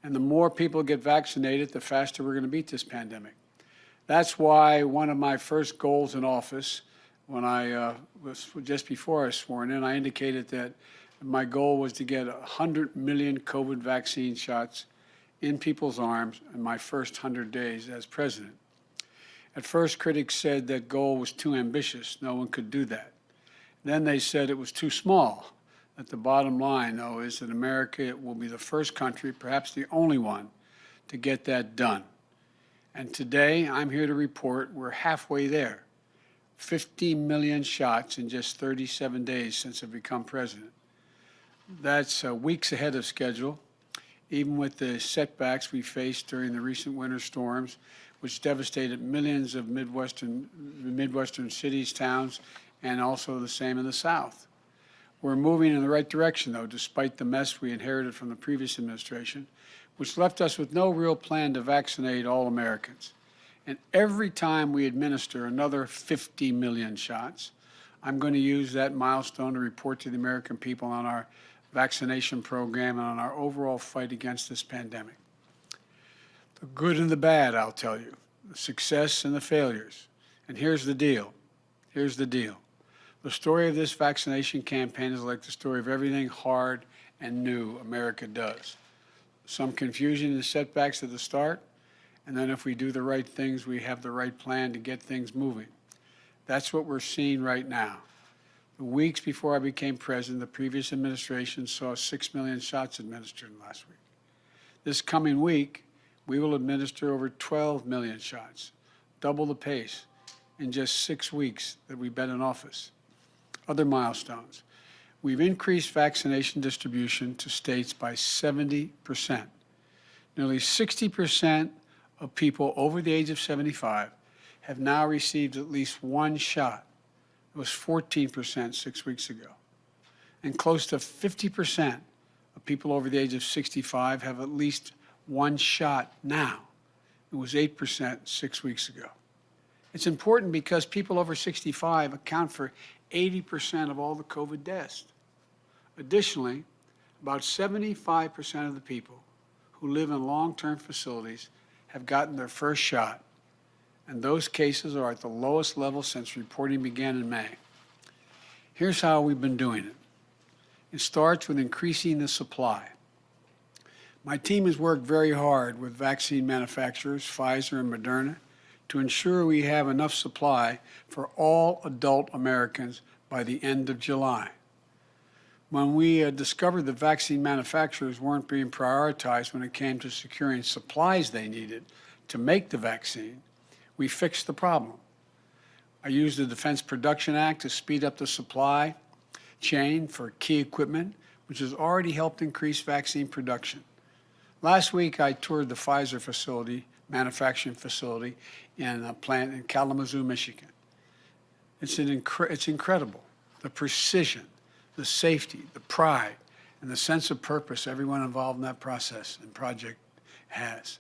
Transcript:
And the more people get vaccinated, the faster we're going to beat this pandemic. That's why one of my first goals in office, when I was just before I was sworn in, I indicated that my goal was to get 100 million COVID vaccine shots in people's arms in my first 100 days as president. At first, critics said that goal was too ambitious. No one could do that. Then they said it was too small. That the bottom line, though, is that America will be the first country, perhaps the only one, to get that done. And today, I'm here to report we're halfway there. 50 million shots in just 37 days since I've become president. That's weeks ahead of schedule, even with the setbacks we faced during the recent winter storms, which devastated millions of Midwestern cities, towns, and also the same in the South. We're moving in the right direction, though, despite the mess we inherited from the previous administration, which left us with no real plan to vaccinate all Americans. And every time we administer another 50 million shots, I'm going to use that milestone to report to the American people on our vaccination program and on our overall fight against this pandemic. The good and the bad, I'll tell you, the success and the failures. And here's the deal. Here's the deal. The story of this vaccination campaign is like the story of everything hard and new America does. Some confusion and setbacks at the start, and then if we do the right things, we have the right plan to get things moving. That's what we're seeing right now. The weeks before I became president, the previous administration saw 6 million shots administered last week. This coming week, we will administer over 12 million shots, double the pace, in just 6 weeks that we've been in office. Other milestones. We've increased vaccination distribution to states by 70%. Nearly 60% of people over the age of 75 have now received at least one shot. It was 14% 6 weeks ago. And close to 50% of people over the age of 65 have at least one shot now. It was 8% 6 weeks ago. It's important because people over 65 account for 80% of all the COVID deaths. Additionally, about 75% of the people who live in long-term facilities have gotten their first shot, and those cases are at the lowest level since reporting began in May. Here's how we've been doing it. It starts with increasing the supply. My team has worked very hard with vaccine manufacturers, Pfizer and Moderna, to ensure we have enough supply for all adult Americans by the end of July. When we discovered the vaccine manufacturers weren't being prioritized when it came to securing supplies they needed to make the vaccine, we fixed the problem. I used the Defense Production Act to speed up the supply chain for key equipment, which has already helped increase vaccine production. Last week, I toured the Pfizer manufacturing facility in a plant in Kalamazoo, Michigan. It's incredible, the precision, the safety, the pride, and the sense of purpose everyone involved in that process and project has.